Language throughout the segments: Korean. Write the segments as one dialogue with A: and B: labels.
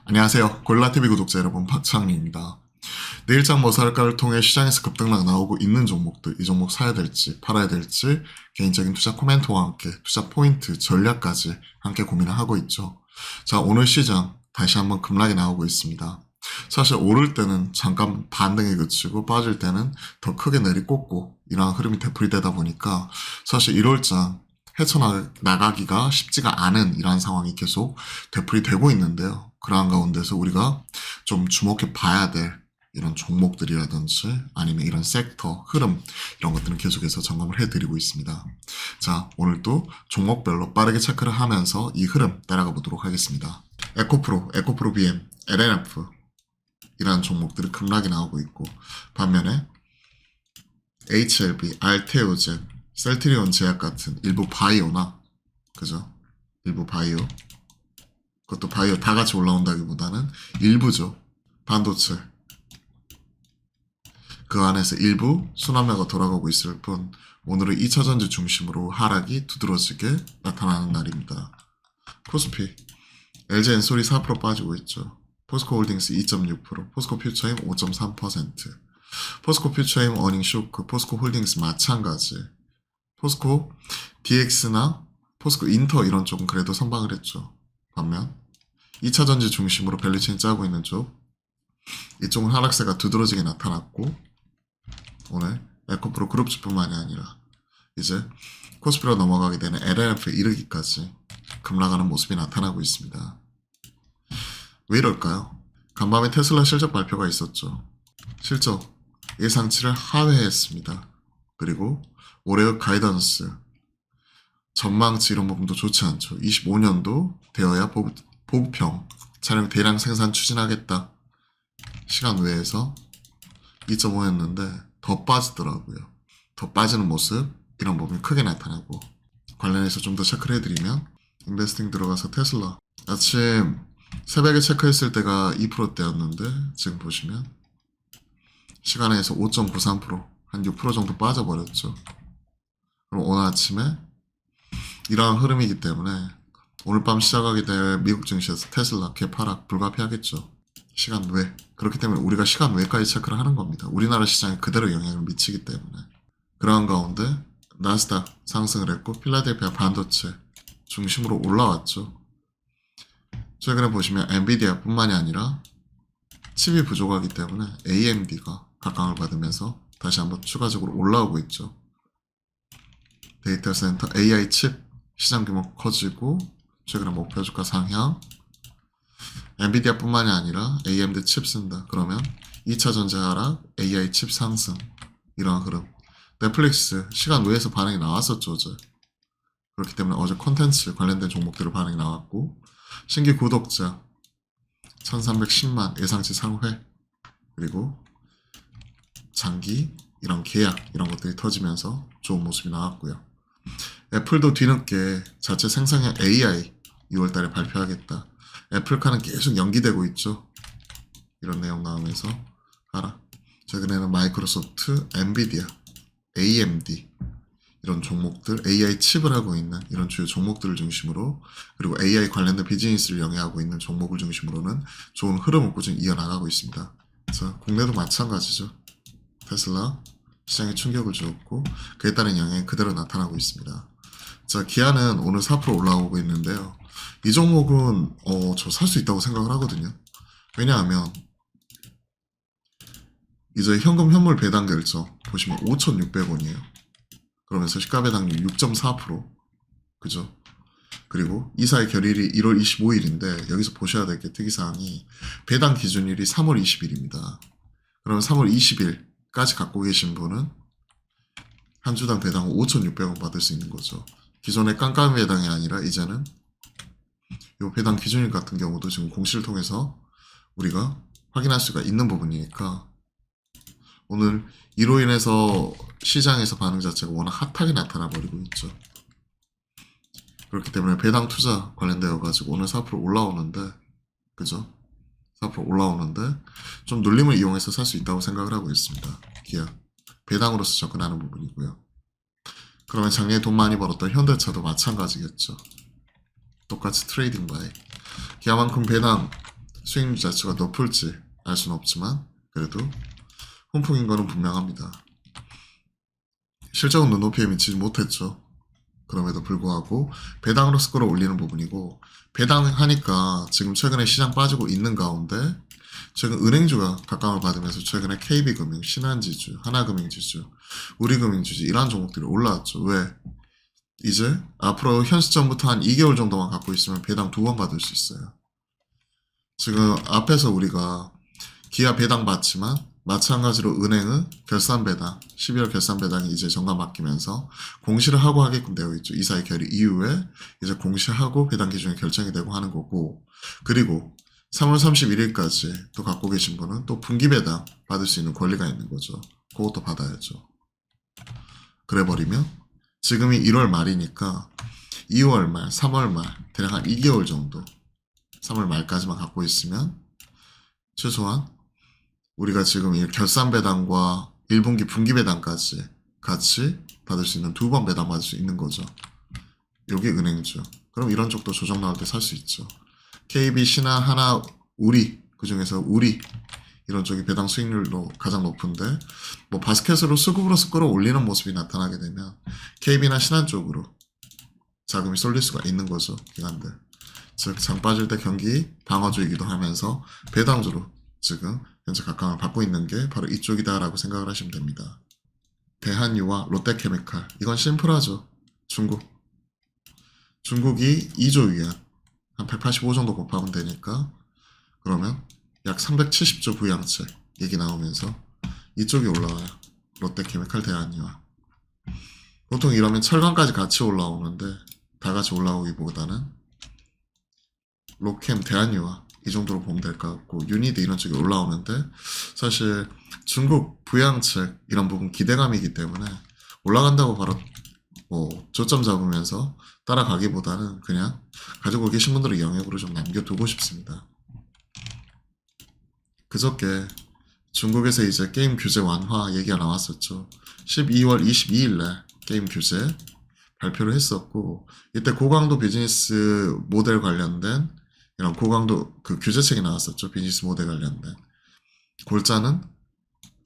A: 안녕하세요. 고릴라TV 구독자 여러분, 박창민입니다. 내일장 뭐 살까를 통해 시장에서 급등락 나오고 있는 종목들, 이 종목 사야 될지 팔아야 될지 개인적인 투자 코멘트와 함께 투자 포인트, 전략까지 함께 고민을 하고 있죠. 자, 오늘 시장 다시 한번 급락이 나오고 있습니다. 사실 오를 때는 잠깐 반등에 그치고 빠질 때는 더 크게 내리꽂고 이러한 흐름이 되풀이되다 보니까 사실 1월장 헤쳐나가기가 쉽지가 않은 이러한 상황이 계속 되풀이되고 있는데요. 그러한 가운데서 우리가 좀 주목해 봐야 될 이런 종목들이라든지 아니면 이런 섹터, 흐름 이런 것들은 계속해서 점검을 해드리고 있습니다. 자, 오늘도 종목별로 빠르게 체크를 하면서 이 흐름 따라가 보도록 하겠습니다. 에코프로 BM, LNF 이러한 종목들이 급락이 나오고 있고 반면에 HLB, 알테오젠, 셀트리온 제약 같은 일부 바이오나 그죠? 일부 바이오 그것도 바이오 다 같이 올라온다기보다는 일부죠. 반도체 그 안에서 일부 순환매가 돌아가고 있을 뿐 오늘은 2차전지 중심으로 하락이 두드러지게 나타나는 날입니다. 코스피 LG엔솔이 4% 빠지고 있죠. 포스코홀딩스 2.6%, 포스코퓨처임 5.3%, 포스코퓨처임 어닝 쇼크, 포스코홀딩스 마찬가지. 포스코 DX나 포스코 인터 이런 쪽은 그래도 선방을 했죠. 반면 2차전지 중심으로 밸류체인 짜고 있는 쪽 이쪽은 하락세가 두드러지게 나타났고 오늘 에코프로 그룹주뿐만이 아니라 이제 코스피로 넘어가게 되는 LNF에 이르기까지 급락하는 모습이 나타나고 있습니다. 왜 이럴까요? 간밤에 테슬라 실적 발표가 있었죠. 실적 예상치를 하회했습니다. 그리고 올해의 가이던스 전망치 이런 부분도 좋지 않죠. 25년도 되어야 보급형 차량 대량 생산 추진하겠다. 시간 외에서 2.5였는데 더 빠지더라고요. 더 빠지는 모습 이런 부분이 크게 나타나고 관련해서 좀 더 체크를 해드리면 인베스팅 들어가서 테슬라 아침 새벽에 체크했을 때가 2%대였는데 지금 보시면 시간에서 5.93%, 한 6% 정도 빠져버렸죠. 그럼 오늘 아침에 이러한 흐름이기 때문에 오늘 밤 시작하게 될 미국 증시에서 테슬라 개파락 불가피하겠죠. 시간 외. 그렇기 때문에 우리가 시간 외까지 체크를 하는 겁니다. 우리나라 시장에 그대로 영향을 미치기 때문에. 그러한 가운데 나스닥 상승을 했고 필라델피아 반도체 중심으로 올라왔죠. 최근에 보시면 엔비디아 뿐만이 아니라 칩이 부족하기 때문에 AMD가 각광을 받으면서 다시 한번 추가적으로 올라오고 있죠. 데이터 센터 AI 칩 시장 규모 커지고 최근에 목표 주가 상향 엔비디아 뿐만이 아니라 AMD 칩 쓴다. 그러면 2차 전지 하락, AI 칩 상승 이러한 흐름 넷플릭스 시간 외에서 반응이 나왔었죠 어제. 그렇기 때문에 어제 콘텐츠 관련된 종목들을 반응이 나왔고 신규 구독자 1310만 예상치 상회 그리고 장기 이런 계약 이런 것들이 터지면서 좋은 모습이 나왔고요. 애플도 뒤늦게 자체 생성형 AI 6월달에 발표하겠다. 애플카는 계속 연기되고 있죠. 이런 내용 나오면서 하락. 최근에는 마이크로소프트, 엔비디아, AMD 이런 종목들 AI 칩을 하고 있는 이런 주요 종목들을 중심으로 그리고 AI 관련된 비즈니스를 영위하고 있는 종목을 중심으로는 좋은 흐름을 꾸준히 이어나가고 있습니다. 자, 국내도 마찬가지죠. 테슬라 시장에 충격을 주었고 그에 따른 영향이 그대로 나타나고 있습니다. 자, 기아는 오늘 4% 올라오고 있는데요. 이 종목은 저 살 수 있다고 생각을 하거든요. 왜냐하면 이제 현금 현물 배당 결정 보시면 5,600원이에요. 그러면서 시가 배당률 6.4% 그죠? 그리고 이사의 결일이 1월 25일인데 여기서 보셔야 될 게 특이사항이 배당 기준일이 3월 20일입니다. 그러면 3월 20일까지 갖고 계신 분은 한 주당 배당 5,600원 받을 수 있는 거죠. 기존의 깜깜이 배당이 아니라 이제는 이 배당 기준일 같은 경우도 지금 공시를 통해서 우리가 확인할 수가 있는 부분이니까 오늘 이로 인해서 시장에서 반응 자체가 워낙 핫하게 나타나 버리고 있죠. 그렇기 때문에 배당 투자 관련되어 가지고 오늘 4% 올라오는데 그죠? 4% 올라오는데 좀 눌림을 이용해서 살 수 있다고 생각을 하고 있습니다. 기아 배당으로서 접근하는 부분이고요. 그러면 작년에 돈 많이 벌었던 현대차도 마찬가지겠죠. 똑같이 트레이딩 바이 기아만큼 배당 수익률 자체가 높을지 알 수는 없지만 그래도 훈풍인 거는 분명합니다. 실적은 눈높이에 미치지 못했죠. 그럼에도 불구하고 배당으로서 끌어올리는 부분이고, 배당하니까 지금 최근에 시장 빠지고 있는 가운데 최근 은행주가 각광을 받으면서 최근에 KB금융, 신한지주, 하나금융지주, 우리금융지주 이러한 종목들이 올라왔죠. 왜? 이제 앞으로 현 시점부터 한 2개월 정도만 갖고 있으면 배당 2번 받을 수 있어요. 지금 앞에서 우리가 기아 배당 받지만 마찬가지로 은행은 결산 배당, 12월 결산 배당이 이제 정관 바뀌면서 공시를 하고 하게끔 되어 있죠. 이사의 결의 이후에 이제 공시하고 배당 기준이 결정이 되고 하는 거고, 그리고 3월 31일까지 또 갖고 계신 분은 또 분기 배당 받을 수 있는 권리가 있는 거죠. 그것도 받아야죠. 그래 버리면 지금이 1월 말이니까 2월 말, 3월 말 대략 한 2개월 정도, 3월 말까지만 갖고 있으면 최소한 우리가 지금 이 결산 배당과 1분기 분기 배당까지 같이 받을 수 있는 2번 배당 받을 수 있는 거죠. 여기 은행주. 그럼 이런 쪽도 조정 나올 때 살 수 있죠. KB, 신한, 하나, 우리, 그 중에서 우리 이런 쪽이 배당 수익률도 가장 높은데, 뭐 바스켓으로 수급으로서 끌어올리는 모습이 나타나게 되면 KB나 신한 쪽으로 자금이 쏠릴 수가 있는 거죠. 기관들. 즉 장 빠질 때 경기 방어주이기도 하면서 배당주로 지금 현재 각광을 받고 있는 게 바로 이쪽이다라고 생각을 하시면 됩니다. 대한유와 롯데케미칼, 이건 심플하죠. 중국이 2조 위안 한 185 정도 곱하면 되니까, 그러면 약 370조 부양책 얘기 나오면서 이쪽이 올라와요. 롯데케미칼, 대한유와. 보통 이러면 철강까지 같이 올라오는데 다 같이 올라오기보다는 로캠, 대한유와 이 정도로 보면 될 것 같고, 유니드 이런 쪽이 올라오는데, 사실 중국 부양책 이런 부분 기대감이기 때문에 올라간다고 바로 뭐 저점 잡으면서 따라가기보다는 그냥 가지고 계신 분들의 영역으로 좀 남겨두고 싶습니다. 그저께 중국에서 이제 게임 규제 완화 얘기가 나왔었죠. 12월 22일날 게임 규제 발표를 했었고, 이때 고강도 비즈니스 모델 관련된 이런 고강도 그 규제책이 나왔었죠. 비즈니스 모델 관련된. 골자는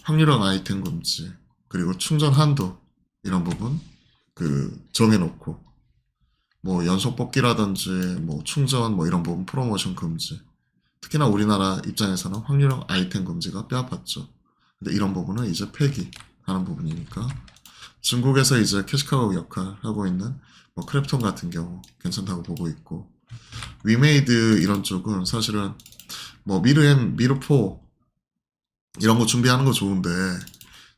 A: 확률형 아이템 금지, 그리고 충전 한도 이런 부분 그 정해놓고, 뭐 연속 뽑기라든지 뭐 충전 뭐 이런 부분 프로모션 금지. 특히나 우리나라 입장에서는 확률형 아이템 금지가 뼈아팠죠. 근데 이런 부분은 이제 폐기하는 부분이니까 중국에서 이제 캐시카우 역할 하고 있는 뭐 크랩톤 같은 경우 괜찮다고 보고 있고, 위메이드 이런 쪽은 사실은 뭐 미르엠, 미르4 이런 거 준비하는 거 좋은데,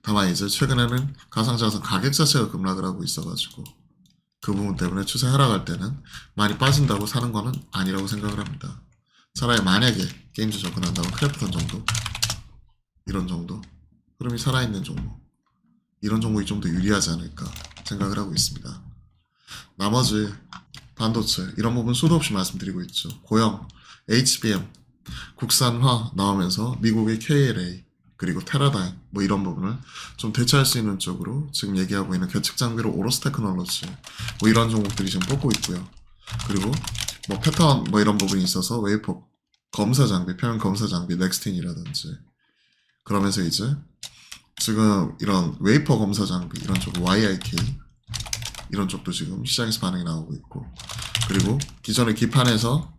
A: 다만 이제 최근에는 가상자산 가격 자체가 급락을 하고 있어가지고 그 부분 때문에 추세 하락할 때는 많이 빠진다고 사는 거는 아니라고 생각을 합니다. 차라리 만약에 게임즈 접근한다면 크래프톤 정도, 이런 정도 흐름이 살아있는 종목, 이런 종목이 좀 더 유리하지 않을까 생각을 하고 있습니다. 나머지 반도체 이런 부분 수도 없이 말씀드리고 있죠. 고영, HBM, 국산화 나오면서 미국의 KLA 그리고 테라다임 뭐 이런 부분을 좀 대체할 수 있는 쪽으로 지금 얘기하고 있는 계측 장비로 오로스 테크놀로지 뭐 이런 종목들이 지금 뽑고 있고요. 그리고 뭐 패턴 뭐 이런 부분이 있어서 웨이퍼 검사 장비, 표면 검사 장비 넥스틴이라든지, 그러면서 이제 지금 이런 웨이퍼 검사 장비 이런 쪽 YIK 이런 쪽도 지금 시장에서 반응이 나오고 있고, 그리고 기존의 기판에서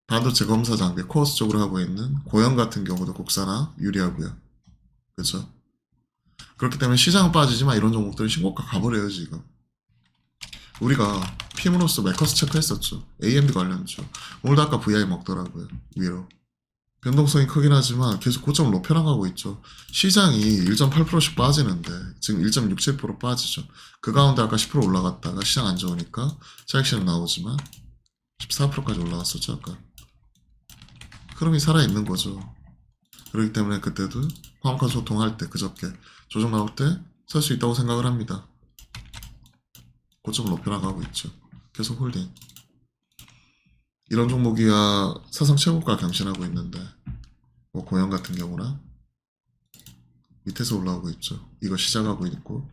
A: 반도체 검사 장비 코어스 쪽으로 하고 있는 고영 같은 경우도 국산화 유리하고요. 그렇죠? 그렇기 때문에 시장은 빠지지만 이런 종목들은 신고가 가버려요 지금. 우리가 PM으로서 메커스 체크했었죠. AMD 관련주. 오늘도 아까 VI 먹더라고요. 위로. 변동성이 크긴 하지만 계속 고점을 높여나가고 있죠. 시장이 1.8%씩 빠지는데 지금 1.67% 빠지죠. 그 가운데 아까 10% 올라갔다가 시장 안 좋으니까 차익실은 나오지만 14%까지 올라갔었죠. 아까. 흐름이 살아있는 거죠. 그렇기 때문에 그때도 화물가 소통할 때 그저께 조정 나올 때 살 수 있다고 생각을 합니다. 고점을 높여나가고 있죠. 계속 홀딩. 이런 종목이야 사상 최고가 경신하고 있는데, 뭐 고영 같은 경우나 밑에서 올라오고 있죠. 이거 시작하고 있고,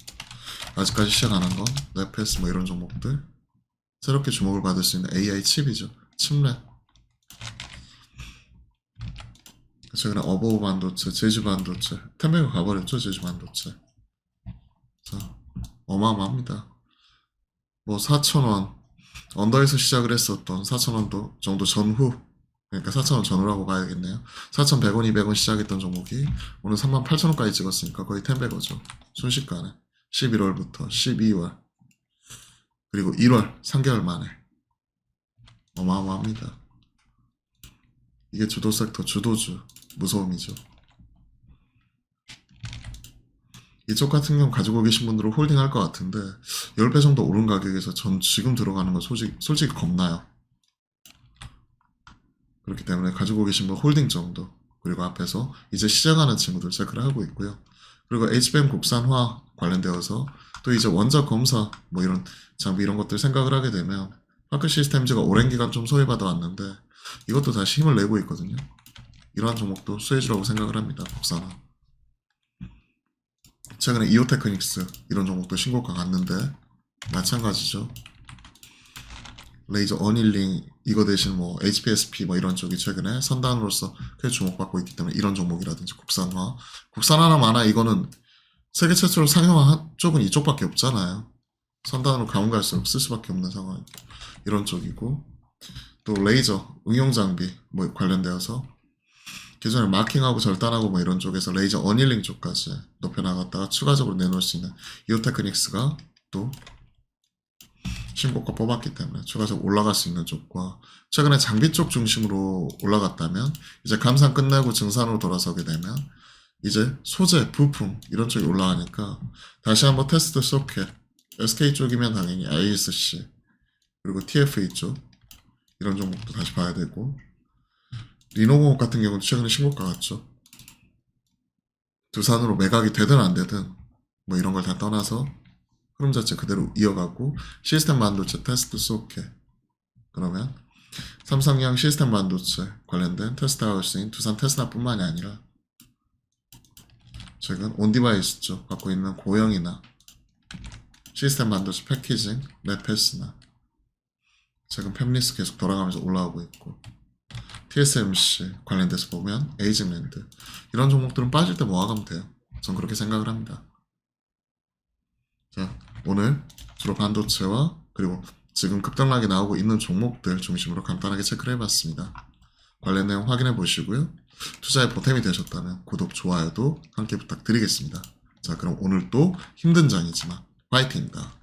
A: 아직까지 시작 안 한 건 랩패스 뭐 이런 종목들, 새롭게 주목을 받을 수 있는 AI 칩이죠. 칩랩. 최근에 어버브 반도체, 제주 반도체, 텐베가 가버렸죠, 제주 반도체. 자, 어마어마합니다. 뭐 4,000원 언더에서 시작을 했었던 4,000원 정도 전후, 그러니까 4,000원 전후라고 봐야겠네요. 4,100원, 200원 시작했던 종목이 오늘 38,000원까지 찍었으니까 거의 텐베거죠. 순식간에 11월부터 12월 그리고 1월 3개월 만에 어마어마합니다. 이게 주도 섹터, 주도주 무서움이죠. 이쪽 같은 경우 가지고 계신 분들은 홀딩 할 것 같은데 10배 정도 오른 가격에서 전 지금 들어가는 건 솔직히 겁나요. 그렇기 때문에 가지고 계신 분 홀딩 정도, 그리고 앞에서 이제 시작하는 친구들 체크를 하고 있고요. 그리고 HBM 국산화 관련되어서 또 이제 원자 검사 뭐 이런 장비 이런 것들 생각을 하게 되면 파크 시스템즈가 오랜 기간 좀 소외받아 왔는데 이것도 다시 힘을 내고 있거든요. 이러한 종목도 수혜주라고 생각을 합니다. 국산화. 최근에 이오테크닉스 이런 종목도 신고가 갔는데 마찬가지죠. 레이저 어닐링 이거 대신 뭐 HPSP 뭐 이런 쪽이 최근에 선단으로서 크게 주목받고 있기 때문에 이런 종목이라든지 국산화나 마나 이거는 세계 최초로 상용화한 쪽은 이쪽밖에 없잖아요. 선단으로 가면 갈수록 쓸 수밖에 없는 상황. 이런 쪽이고 또 레이저 응용 장비 뭐 관련되어서 기존에 마킹하고 절단하고 뭐 이런 쪽에서 레이저 어닐링 쪽까지 높여나갔다가 추가적으로 내놓을 수 있는 이오테크닉스가 또 신고가 뽑았기 때문에 추가적으로 올라갈 수 있는 쪽과 최근에 장비 쪽 중심으로 올라갔다면 이제 감산 끝나고 증산으로 돌아서게 되면 이제 소재, 부품 이런 쪽이 올라가니까 다시 한번 테스트 쏘게 SK 쪽이면 당연히 ISC 그리고 TFE 쪽 이런 종목도 다시 봐야 되고 리노공업 같은 경우는 최근에 신고가 갔죠. 두산으로 매각이 되든 안 되든 뭐 이런 걸 다 떠나서 흐름 자체 그대로 이어가고 시스템 반도체 테스트 쏘게 그러면 삼성형 시스템 반도체 관련된 테스트 하우스인 두산 테스나뿐만이 아니라 최근 온디바이스 쪽 갖고 있는 고영이나 시스템 반도체 패키징, 맵패스나 최근 팹리스 계속 돌아가면서 올라오고 있고 TSMC 관련돼서 보면 에이징랜드 이런 종목들은 빠질 때 모아가면 돼요. 전 그렇게 생각을 합니다. 자, 오늘 주로 반도체와 그리고 지금 급등락이 나오고 있는 종목들 중심으로 간단하게 체크를 해봤습니다. 관련 내용 확인해 보시고요. 투자에 보탬이 되셨다면 구독, 좋아요도 함께 부탁드리겠습니다. 자, 그럼 오늘 또 힘든 장이지만 화이팅입니다.